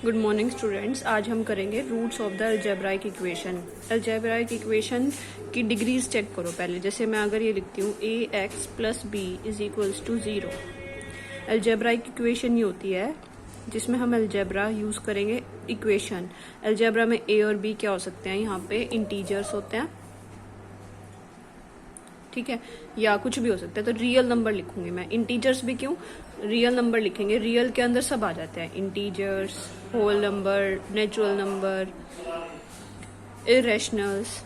Good morning students. आज हम करेंगे roots of the algebraic equation. Algebraic equation की डिग्रीज चेक करो पहले। जैसे मैं अगर ये लिखती हूँ A X plus B is equals to 0। Algebraic equation ये होती है जिसमें हम अलजेब्रा यूज करेंगे इक्वेशन। अलजेब्रा में ए और बी क्या हो सकते हैं, यहाँ पे इंटीजर्स होते हैं, ठीक है, या कुछ भी हो सकता है। तो रियल नंबर लिखूंगी मैं। इंटीजर्स भी क्यों, रियल नंबर लिखेंगे, रियल के अंदर सब आ जाते हैं, integers, whole number, natural number, irrationals.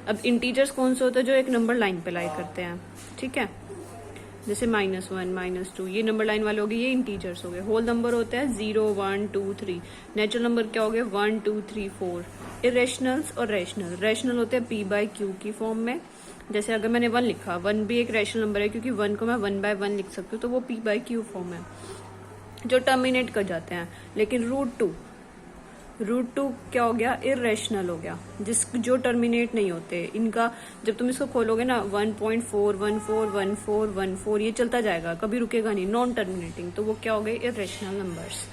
अब इंटीजर्स कौन से होते हैं, जो एक नंबर लाइन पे लाई करते हैं, ठीक है, जैसे -1 -2, ये नंबर लाइन वाले हो गए, ये इंटीजर्स हो गए। होल नंबर होते हैं 0 1 2 3। नेचुरल नंबर क्या हो गए 1 2 3 4। इरेशनल्स और रैशनल, रैशनल होते हैं p/q की फॉर्म में। जैसे अगर मैंने 1 लिखा, 1 भी एक रैशनल नंबर है क्योंकि 1 को मैं 1/1 लिख सकती हूँ, तो वो p/q फॉर्म है जो टर्मिनेट कर जाते हैं। लेकिन √2 क्या हो गया, इरेशनल हो गया, जो टर्मिनेट नहीं होते। इनका जब तुम इसको खोलोगे ना 1.4141414 ये चलता जाएगा, कभी रुकेगा नहीं, नॉन टर्मिनेटिंग, तो वो क्या हो गए, इरेशनल नंबर्स,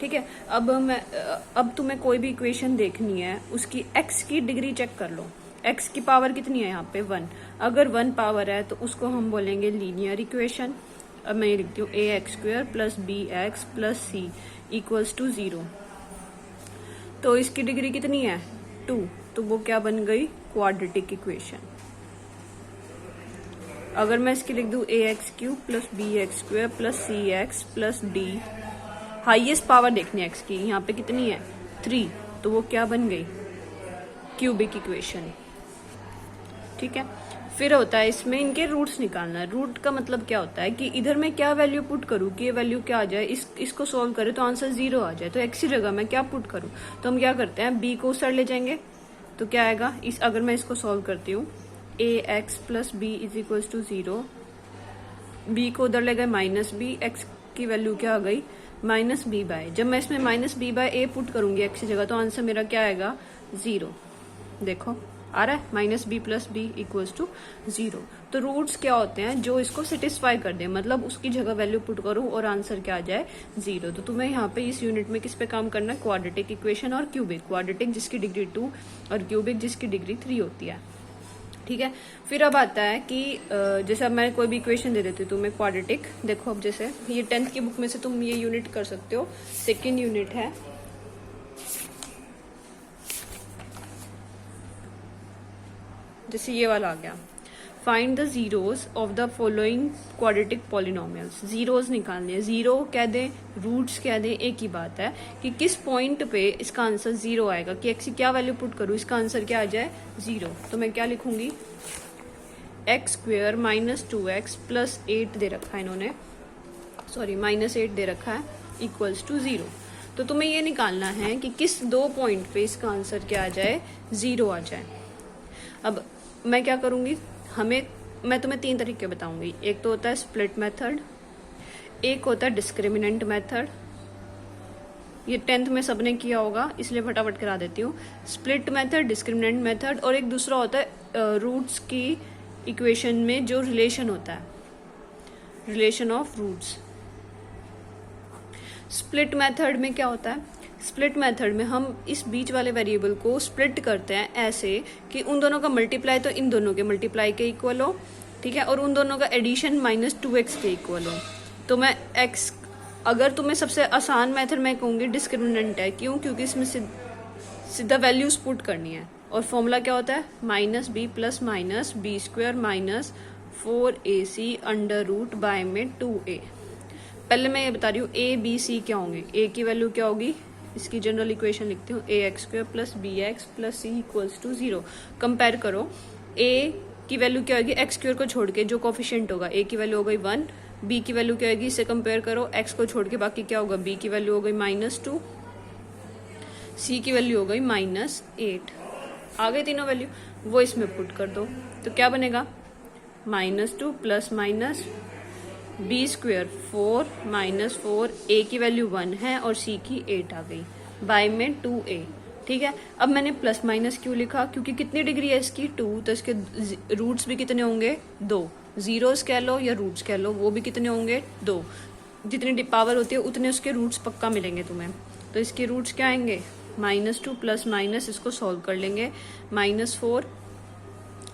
ठीक है। अब तुम्हें कोई भी इक्वेशन देखनी है, उसकी x की डिग्री चेक कर लो। x की पावर कितनी है यहाँ पे 1। अगर 1 पावर है तो उसको हम बोलेंगे लीनियर इक्वेशन। अब मैं ये लिखती हूँ ax² plus bx plus c equals to 0। तो इसकी डिग्री कितनी है 2, तो वो क्या बन गई, क्वाड्रेटिक इक्वेशन। अगर मैं इसकी लिख दूं ax³ plus bx² plus cx plus d, highest power देखनी है x की, यहाँ पे कितनी है 3, तो वो क्या बन गई, क्यूबिक इक्वेशन, ठीक है। फिर होता है इसमें इनके रूट्स निकालना। रूट का मतलब क्या होता है कि इधर मैं क्या वैल्यू पुट करूँ कि ये वैल्यू क्या आ जाए, इसको सॉल्व करें तो आंसर 0 आ जाए, तो x की जगह मैं क्या पुट करूँ। तो हम क्या करते हैं, b को उस साइड ले जाएंगे, तो क्या आएगा, अगर मैं इसको सॉल्व करती हूँ ax plus b is equal to 0, b को उधर ले गए -b, x की वैल्यू क्या आ गई -b/। जब मैं इसमें -b/a पुट करूंगी x की जगह, तो आंसर मेरा क्या आएगा 0। देखो आ रहा है, -b plus b equals to 0। तो रूट्स क्या होते हैं, जो इसको सेटिस्फाई कर दे, मतलब उसकी जगह वैल्यू पुट करूं और आंसर क्या आ जाए 0। तो तुम्हें यहाँ पे इस यूनिट में किस पे काम करना है, क्वाड्रेटिक इक्वेशन और क्यूबिक। क्वाड्रेटिक जिसकी डिग्री 2 और क्यूबिक जिसकी डिग्री 3 होती है, ठीक है। फिर अब आता है कि जैसे अब मैं कोई भी इक्वेशन दे देती हूँ तुम्हें क्वाड्रेटिक। देखो अब जैसे ये 10th की बुक में से तुम ये यूनिट कर सकते हो, सेकेंड यूनिट है, जैसे ये वाला आ गया, find the zeros of the following quadratic polynomials. Zeros निकालने हैं, जीरो कह दें रूट्स कह दें, एक ही बात है कि किस पॉइंट पे इसका आंसर 0 आएगा, कि x की क्या वैल्यू पुट करूं इसका आंसर क्या आ जाए 0। तो मैं क्या लिखूंगी, x² - 2x प्लस 8 दे रखा है इन्होंने, सॉरी -8 दे रखा है, इक्वल्स टू 0। तो तुम्हें ये निकालना है कि किस 2 पॉइंट पे इसका आंसर क्या आ जाए 0 आ जाए। अब मैं क्या करूंगी, मैं तुम्हें 3 तरीके बताऊंगी। एक तो होता है स्प्लिट मेथड, एक होता है डिस्क्रिमिनेंट मेथड, ये 10th में सबने किया होगा इसलिए फटाफट करा देती हूँ। स्प्लिट मेथड, डिस्क्रिमिनेंट मेथड, और एक दूसरा होता है रूट्स की इक्वेशन में जो रिलेशन होता है, relation of roots. Split method में क्या होता है, स्प्लिट मेथड में हम इस बीच वाले वेरिएबल को स्प्लिट करते हैं ऐसे कि उन दोनों का मल्टीप्लाई तो इन दोनों के मल्टीप्लाई के इक्वल हो, ठीक है, और उन दोनों का एडिशन -2x के इक्वल हो। तो मैं x, अगर तुम्हें सबसे आसान मेथड मैं कहूंगी डिस्क्रिमिनेंट है, क्यों, क्योंकि इसमें सीधा वैल्यूज पुट करनी है, और फॉर्मूला क्या होता है -b plus -b² -4ac under root by में 2a। पहले मैं ये बता रही हूँ a b c क्या होंगे। a की वैल्यू क्या होगी, इसकी जनरल इक्वेशन लिखती हूँ ax² plus bx plus c equals to 0। Compare करो, a की वैल्यू क्या होगी, x² को छोड़ के जो कोफिशिएंट होगा, a की वैल्यू हो गई 1, b की वैल्यू क्या होगी, इससे कंपेयर करो, x को छोड़ के बाकी क्या होगा, b की वैल्यू हो गई -2, c की वैल्यू हो गई -8। आ गई तीनों वैल्यू, वो इसमें पुट कर दो, तो क्या बनेगा -2 प्लस माइनस b² 4 -4, a की वैल्यू 1 है और c की 8 आ गई, बाय में 2a, ठीक है। अब मैंने प्लस माइनस क्यों लिखा, क्योंकि कितनी डिग्री है इसकी 2, तो इसके रूट्स भी कितने होंगे 2, जीरोस कह लो या रूट्स कह लो, वो भी कितने होंगे 2। जितनी पावर होती है उतने उसके रूट्स पक्का मिलेंगे तुम्हें। तो इसके रूट्स क्या आएंगे, -2 प्लस माइनस, इसको सॉल्व कर लेंगे। -4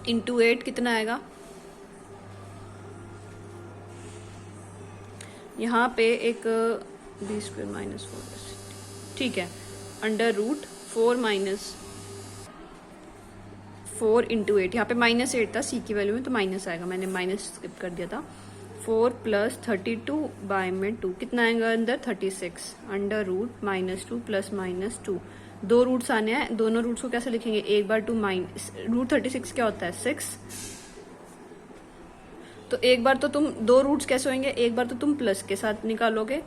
इंटू 8 कितना आएगा, यहाँ पे एक b² -4, ठीक है, अंडर रूट 4 इंटू 8, यहाँ पे -8 था सी की वैल्यू में तो माइनस आएगा, मैंने माइनस स्किप कर दिया था। 4 प्लस 32 बाय में 2 कितना आएगा अंदर 36, अंडर रूट -2 प्लस -2, दो रूट्स आने हैं, दोनों रूट्स को कैसे लिखेंगे, एक बार 2 माइनस रूट 36 क्या होता है 6, तो एक बार तो तुम दो रूट्स कैसे होंगे, एक बार तो तुम प्लस के साथ निकालोगे,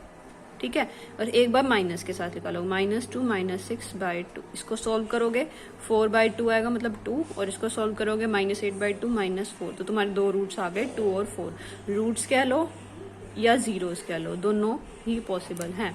ठीक है, और एक बार माइनस के साथ निकालोगे, -2 -6 बाय 2, इसको सॉल्व करोगे 4/2 आएगा मतलब 2, और इसको सॉल्व करोगे -8/2 -4, तो तुम्हारे दो रूट्स आ गए 2 और 4। रूट्स कह लो या जीरोस कह लो, दोनों ही पॉसिबल हैं,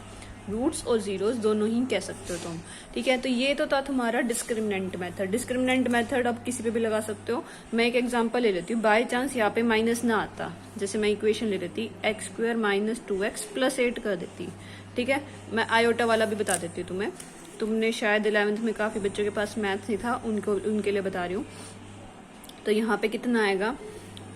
रूट्स और जीरोस दोनों ही कह सकते हो तुम, ठीक है। तो ये तो था तुम्हारा डिस्क्रिमिनेंट मेथड। डिस्क्रिमिनेंट मेथड अब किसी पे भी लगा सकते हो। मैं एक एग्जांपल ले लेती हूँ, बाय चांस यहाँ पे माइनस ना आता, जैसे मैं इक्वेशन ले लेती x² - 2x + 8 कर देती, ठीक है। मैं आयोटा वाला भी बता देती हूँ तुम्हें, तुमने शायद 11th में काफी बच्चों के पास मैथ नहीं था, उनके लिए बता रही हूँ। तो यहाँ पे कितना आएगा,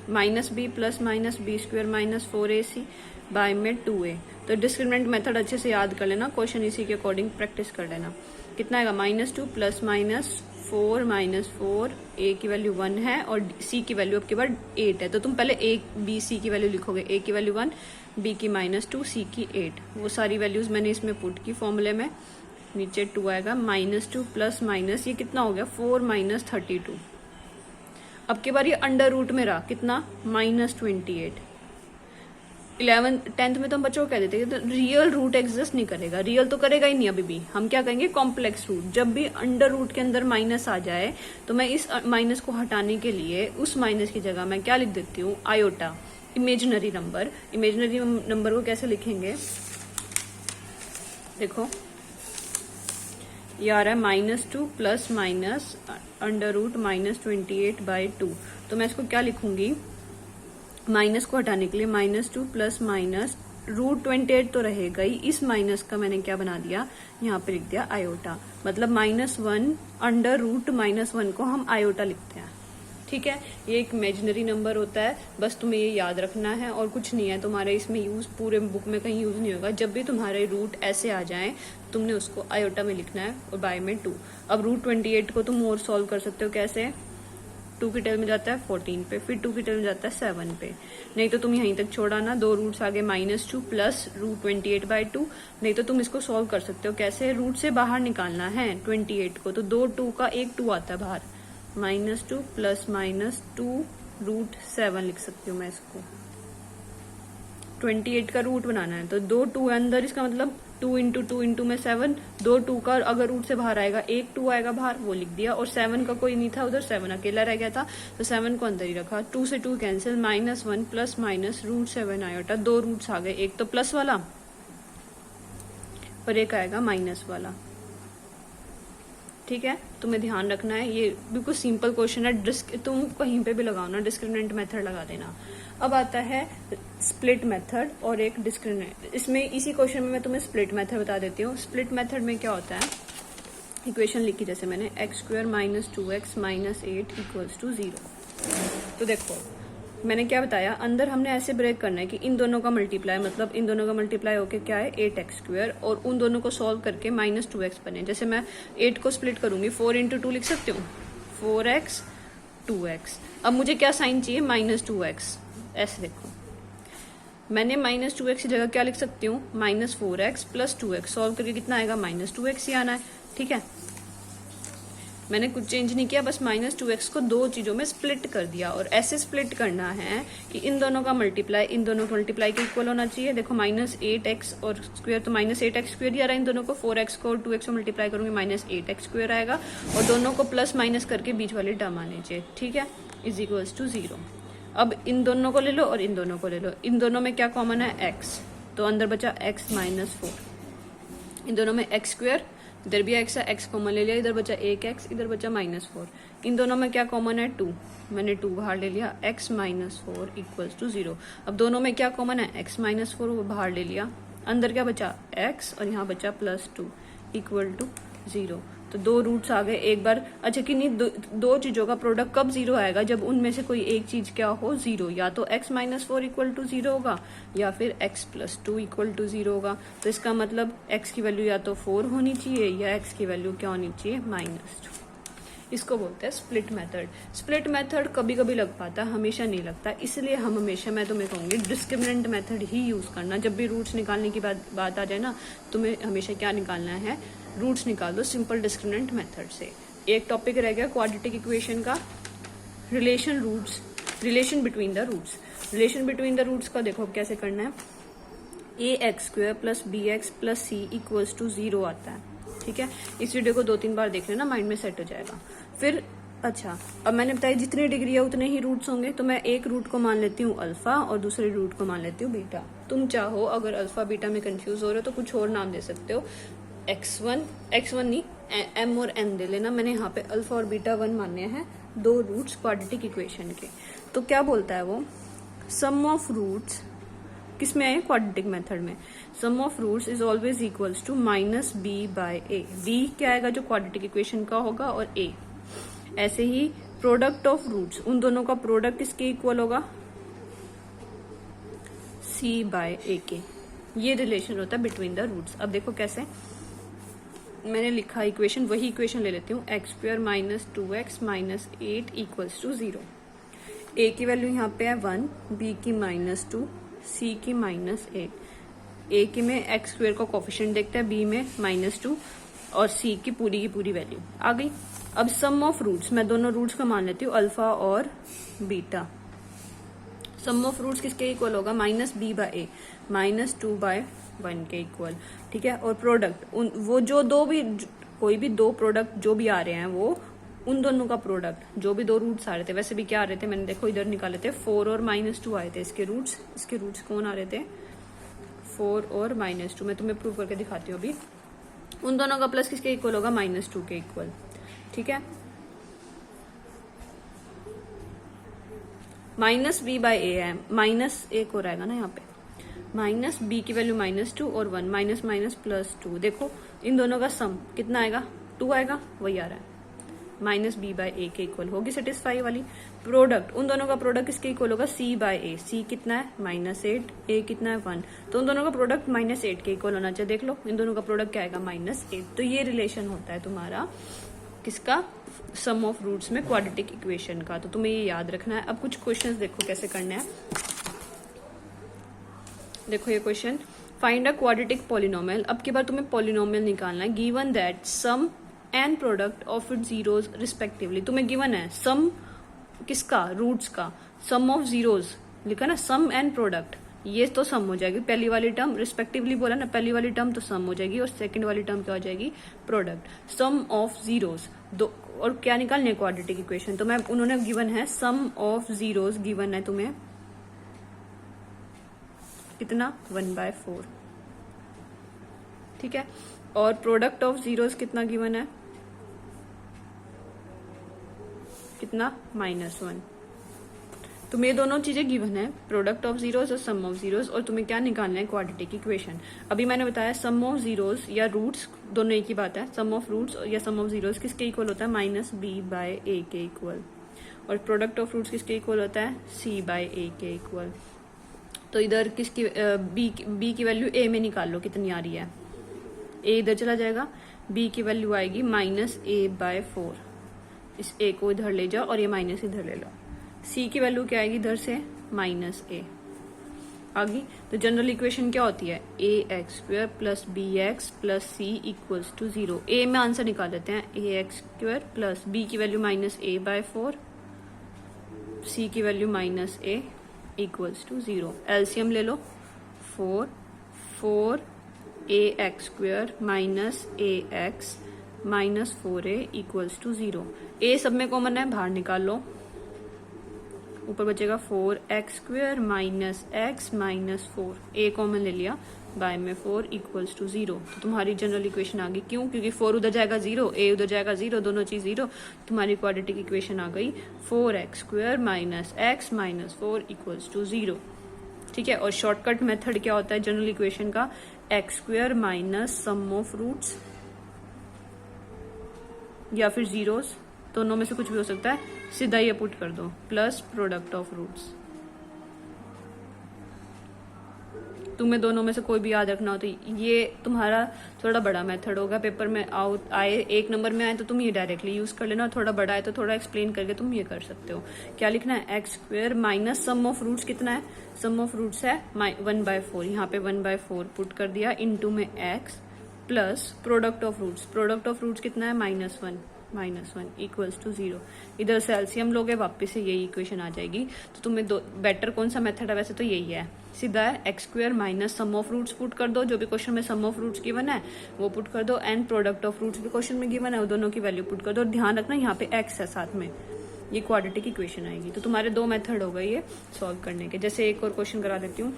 -b + -b² - 4ac बाय में 2a। तो डिस्क्रिमिनेंट मेथड अच्छे से याद कर लेना, क्वेश्चन इसी के अकॉर्डिंग प्रैक्टिस कर लेना। कितना आएगा, -2 + -4 -4, a की वैल्यू 1 है और c की वैल्यू आपके पास 8 है, तो तुम पहले a b c की वैल्यू लिखोगे, a की वैल्यू 1, b की -2, c की 8, वो सारी वैल्यूज मैंने इसमें पुट की फॉर्मूले में, नीचे 2 आएगा, -2 प्लस माइनस ये कितना हो गया 4 - 32, अब की बार ये अंडर रूट में रहा कितना -28। 10th में तो हम बच्चों को कह देते हैं तो रियल रूट एग्जिस्ट नहीं करेगा, रियल तो करेगा ही नहीं अभी भी, हम क्या कहेंगे कॉम्प्लेक्स रूट। जब भी अंडर रूट के अंदर माइनस आ जाए तो मैं इस माइनस को हटाने के लिए उस माइनस की जगह मैं क्या लिख देती हूँ, iota, imaginary number. Imaginary number को कैसे लिखेंगे, देखो ये आ रहा है -2 प्लस माइनस अंडर रूट -28/2, तो मैं इसको क्या लिखूंगी, माइनस को हटाने के लिए -2 प्लस माइनस रूट 28 तो रहेगा ही, इस माइनस का मैंने क्या बना दिया, यहाँ पे लिख दिया आयोटा, मतलब -1 अंडर रूट -1 को हम आयोटा लिखते हैं, ठीक है। ये एक इमेजिनरी नंबर होता है, बस तुम्हें ये याद रखना है और कुछ नहीं है, तुम्हारे इसमें यूज पूरे बुक में कहीं यूज नहीं होगा। जब भी तुम्हारे रूट ऐसे आ जाएं तुमने उसको आयोटा में लिखना है और बाय में 2। अब रूट 28 को तुम और सॉल्व कर सकते हो कैसे, 2 की टेबल में जाता है 14 पे, फिर 2 की टेबल में जाता है 7 पे, नहीं तो तुम यहीं तक छोड़ा ना, दो रूट्स आगे -2 प्लस रूट 28/2, नहीं तो तुम इसको सॉल्व कर सकते हो कैसे, रूट से बाहर निकालना है 28 को, तो 2 2 का एक 2 आता है बाहर, -2 प्लस -2 रूट 7 लिख सकती हूँ मैं इसको, 28 का रूट बनाना है तो 2 2 है अंदर, इसका मतलब 2 इंटू 2 इंटू में 7, 2 2 का अगर रूट से बाहर आएगा एक 2 आएगा बाहर, वो लिख दिया, और 7 का कोई नहीं था उधर, 7 अकेला रह गया था तो 7 को अंदर ही रखा, 2 से 2 cancel, -1 plus minus root 7 iota, दो रूट्स आ गए, एक तो प्लस वाला और एक आएगा माइनस वाला, ठीक है। तुम्हें ध्यान रखना है, ये बिल्कुल सिंपल क्वेश्चन है, तुम कहीं पे भी लगाओ ना डिस्क्रिमिनेंट मेथड लगा देना। अब आता है स्प्लिट मेथड और एक डिस्क्रिमिनेंट, इसमें इसी क्वेश्चन में मैं तुम्हें स्प्लिट मेथड बता देती हूँ। स्प्लिट मेथड में क्या होता है, इक्वेशन लिखी जैसे मैंने x² - 2x - 8 = 0, तो देखो मैंने क्या बताया, अंदर हमने ऐसे ब्रेक करना है कि इन दोनों का मल्टीप्लाई, मतलब इन दोनों का मल्टीप्लाई होके क्या है 8x², और उन दोनों को सॉल्व करके -2x बने। जैसे मैं 8 को स्प्लिट करूंगी, 4 × 2 लिख सकती हूँ, 4x 2x। अब मुझे क्या साइन चाहिए, -2x, ऐसे देखो मैंने -2x की जगह क्या लिख सकती हूँ, -4x + 2x, सॉल्व करके कितना आएगा, -2x ही आना है, ठीक है। मैंने कुछ चेंज नहीं किया, बस -2x को दो चीजों में स्प्लिट कर दिया, और ऐसे स्प्लिट करना है कि इन दोनों का मल्टीप्लाई इन दोनों के मल्टीप्लाई के इक्वल होना चाहिए। देखो -8x और स्क्वायर, तो -8x² ही आ रहा है इन दोनों को, 4x को और 2x को मल्टीप्लाई करूंगी -8x² आएगा, और दोनों को प्लस माइनस करके बीच वाली टर्म आनी चाहिए, ठीक है, = 0। अब इन दोनों को ले लो और इन दोनों को ले लो, इन दोनों में क्या कॉमन है x, तो अंदर बचा x - 4, इन दोनों में x² इधर भी एक्स है, एक्स कॉमन ले लिया, इधर बचा एक एक्स, इधर बचा -4। इन दोनों में क्या कॉमन है? 2, मैंने 2 बाहर ले लिया, x -4 इक्वल्स टू 0। अब दोनों में क्या कॉमन है? x -4 वो बाहर ले लिया, अंदर क्या बचा? x, और यहाँ बचा +2 इक्वल टू 0। तो 2 रूट्स आ गए एक बार। अच्छा कि नहीं, दो चीजों का प्रोडक्ट कब 0 आएगा? जब उनमें से कोई एक चीज क्या हो? 0, या तो x -4 इक्वल टू 0 होगा या फिर x +2 इक्वल टू 0 होगा। तो इसका मतलब x की वैल्यू या तो 4 होनी चाहिए या x की वैल्यू क्या होनी चाहिए? -2। इसको बोलते हैं स्प्लिट मेथड। स्प्लिट मेथड कभी कभी लग पाता है, हमेशा नहीं लगता, इसलिए हम हमेशा, मैं तुम्हें कहूंगी, डिस्क्रिमिनेंट मेथड ही यूज करना। जब भी रूट्स निकालने की बात आ जाए ना, तुम्हें हमेशा क्या निकालना है? रूट्स निकाल दो सिंपल डिस्क्रिमिनेंट मेथड से। एक टॉपिक रह गया क्वाड्रेटिक इक्वेशन का, relation roots, relation between the roots. Relation between the roots का देखो कैसे करना है। ax² + bx + c equals to 0 आता है, ठीक है। इस वीडियो को 2-3 बार देख लेना, माइंड में सेट हो जाएगा। फिर अच्छा, अब मैंने बताया जितनी डिग्री है उतने ही रूट्स होंगे, तो मैं एक रूट को मान लेती हूँ अल्फा और दूसरे रूट को मान लेती हूँ बीटा। तुम चाहो अगर अल्फा बीटा में कंफ्यूज हो रहे हो तो कुछ और नाम दे सकते हो, x1 नहीं, m और n दे लेना। मैंने यहाँ पे अल्फा और बीटा 1 माने हैं, 2 रूट्स क्वाड्रेटिक इक्वेशन के। तो क्या बोलता है वो? सम ऑफ रूट्स किसमें है? क्वाड्रेटिक मेथड में। Sum of roots is always equals to -b/a। b क्या आएगा? जो क्वाड्रेटिक इक्वेशन का होगा, और a। ऐसे ही प्रोडक्ट ऑफ रूट्स, उन दोनों का प्रोडक्ट किसके इक्वल होगा? c/a के। ये रिलेशन होता है बिटवीन द रूट्स। अब देखो कैसे मैंने लिखा इक्वेशन, वही इक्वेशन ले लेती हूँ, x² - 2x - 8 equals to 0। a की वैल्यू यहाँ पे है 1, b की -2, c की -8। a की में x² का कोफिशिएंट देखते हैं, b में -2 और c की पूरी वैल्यू आ गई। अब सम ऑफ रूट्स, मैं दोनों रूट्स का मान लेती हूँ, अल्फा और बीटा। सम ऑफ रूट्स किसके इक्वल होगा? -b/a, -2/1 के इक्वल, ठीक है। और प्रोडक्ट, वो जो कोई भी 2 प्रोडक्ट जो भी आ रहे हैं, वो उन दोनों का प्रोडक्ट, जो भी 2 रूट्स आ रहे थे, वैसे भी क्या आ रहे थे, मैंने देखो इधर निकाले थे, 4 और -2 आए थे इसके रूट्स कौन आ रहे थे? 4 और -2। मैं तुम्हें प्रूव करके दिखाती हूँ अभी। उन दोनों का प्लस किसके इक्वल होगा? -2 के इक्वल, ठीक है। -b/a है, माइनस एक हो रहेगा ना यहाँ पे, -b की वैल्यू -2 और 1, -+2। देखो इन दोनों का सम कितना आएगा? 2 आएगा, वही आ रहा है, -b/a के इक्वल होगी सेटिस्फाई वाली। प्रोडक्ट, उन दोनों का प्रोडक्ट किसके इक्वल होगा? c/a। c कितना है? -8, a कितना है? 1। तो उन दोनों का प्रोडक्ट -8 के इक्वल होना चाहिए। देख लो इन दोनों का प्रोडक्ट क्या आएगा? -8। तो ये रिलेशन होता है तुम्हारा किसका? सम ऑफ रूट्स में क्वाड्रेटिक इक्वेशन का। तो तुम्हें ये याद रखना है। अब कुछ क्वेश्चंस देखो कैसे करने हैं। देखो ये question, find a quadratic polynomial. अब की बार तुम्हें पॉलिनोमियल निकालना है। Given that sum and product of it zeros respectively. तुम्हें गिवन है सम किसका? रूट्स का। सम ऑफ जीरोज लिखा ना, सम एंड प्रोडक्ट, ये तो सम हो जाएगी। पहली वाली टर्म रिस्पेक्टिवली बोला ना, पहली वाली टर्म तो सम हो जाएगी और सेकंड वाली टर्म क्या हो जाएगी? प्रोडक्ट। सम ऑफ जीरोज दो, और क्या निकालने? Quadratic equation. तो मैं उन्होंने गिवन है सम ऑफ जीरोज, गिवन है तुम्हें कितना? 1/4, ठीक है। और प्रोडक्ट ऑफ जीरोज कितना गिवन है? कितना? -1। तुम्हें ये दोनों चीजें गिवन है, प्रोडक्ट ऑफ जीरोज और सम ऑफ जीरोज, और तुम्हें क्या निकालना है? Quadratic equation. अभी मैंने बताया सम ऑफ जीरोज या रूट्स दोनों एक ही बात है। सम ऑफ रूट्स या सम ऑफ जीरोज किसके इक्वल होता है? -b/a के इक्वल। और प्रोडक्ट ऑफ रूट्स किसके इक्वल होता है? c/a के इक्वल। तो इधर किसकी b की वैल्यू a में निकाल लो कितनी आ रही है। a इधर चला जाएगा, b की वैल्यू आएगी -a/4। इस a को इधर ले जाओ और ये माइनस इधर ले लो। c की वैल्यू क्या आएगी? इधर से -a आ गई। तो जनरल इक्वेशन क्या होती है? ax² + bx + c equals to 0। a में आंसर निकाल देते हैं, ax² + b की वैल्यू -a/4, c की value -a equals to 0। LCM ले लो, 4 ax² - ax -4a equals to 0। a सब में कॉमन है, बाहर निकाल लो, ऊपर बचेगा 4x² - x - 4। a कॉमन ले लिया बाय में 4 इक्वल्स टू 0। तो तुम्हारी जनरल इक्वेशन आ गई। क्यों? क्योंकि 4 उधर जाएगा 0, a उधर जाएगा 0, दोनों चीज 0। तुम्हारी क्वाड्रेटिक इक्वेशन आ गई 4x² minus x minus 4 equals to 0। ठीक है। और शॉर्टकट मेथड क्या होता है जनरल इक्वेशन का? x² minus sum of roots या फिर जीरोस, दोनों में से कुछ भी हो सकता है, सीधा ये पुट कर दो, प्लस प्रोडक्ट ऑफ रूट्स। तुम्हें दोनों में से कोई भी याद रखना हो तो ये तुम्हारा थोड़ा बड़ा मेथड होगा। पेपर में आए 1 नंबर में आए तो तुम ये डायरेक्टली यूज कर लेना, थोड़ा बड़ा है तो थोड़ा एक्सप्लेन करके तुम ये कर सकते हो। क्या लिखना है? x² minus sum of roots कितना है? सम ऑफ रूट्स है 1/4। यहाँ पे 1/4 पुट कर दिया, इनटू में x plus product of roots. Product of roots कितना है? -1 इक्वल्स टू 0। इधर से एलसीएम लोगे, वापस से यही इक्वेशन आ जाएगी। तो तुम्हें बेटर कौन सा मेथड है? वैसे तो यही है, सीधा है। x² minus sum of roots put कर दो, जो भी क्वेश्चन में सम ऑफ रूट्स गिवन है वो पुट कर दो, एंड प्रोडक्ट ऑफ रूट्स भी क्वेश्चन में गिवन है, वो दोनों की वैल्यू पुट कर दो। और ध्यान रखना यहाँ पे x है साथ में, ये क्वाड्रेटिक इक्वेशन आएगी। तो तुम्हारे 2 मेथड हो गए ये सॉल्व करने के। जैसे एक और क्वेश्चन करा देती हूँ।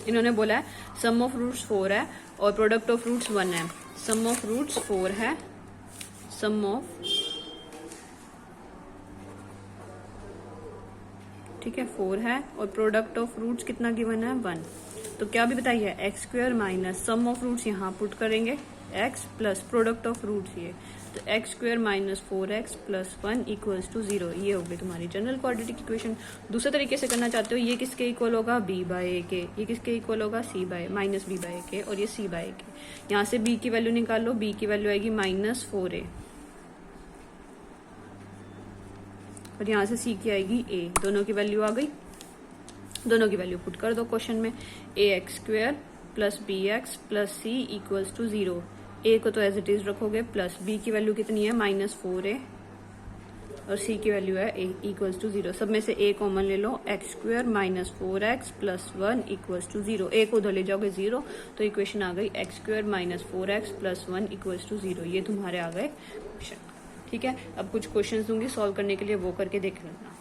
इन्होंने बोला है सम ऑफ रूट्स 4 है और प्रोडक्ट ऑफ रूट्स 1 है। सम ऑफ रूट्स 4 है, सम ऑफ, ठीक है, 4 है, और प्रोडक्ट ऑफ रूट्स कितना गिवन है? 1। तो क्या भी बताइए? x² minus sum of roots यहाँ पुट करेंगे, x plus product of roots ये, तो x² minus 4x plus 1 equals to 0। ये हो गई तुम्हारी जनरल क्वाड्रेटिक इक्वेशन। दूसरे तरीके से करना चाहते हो, ये किसके इक्वल होगा? b/a के। ये किसके इक्वल होगा? माइनस b/a के, और ये c/a के। यहाँ से b की वैल्यू निकाल लो, b की वैल्यू आएगी -4a, और यहाँ से c की आएगी a। दोनों की वैल्यू आ गई, दोनों की वैल्यू पुट कर दो क्वेश्चन में। ax² plus bx plus c equals to 0। a को तो एज इट इज रखोगे, प्लस b की वैल्यू कितनी है? -4a, और c की वैल्यू है a इक्वल्स टू 0। सब में से a कॉमन ले लो, x² minus 4x plus 1 equals to 0। a को उधर ले जाओगे 0, तो इक्वेशन आ गई x² minus 4x plus 1 equals to 0। ये तुम्हारे आ गए क्वेश्चन। ठीक है। अब कुछ क्वेश्चन दूंगी सॉल्व करने के लिए, वो करके देख लेना।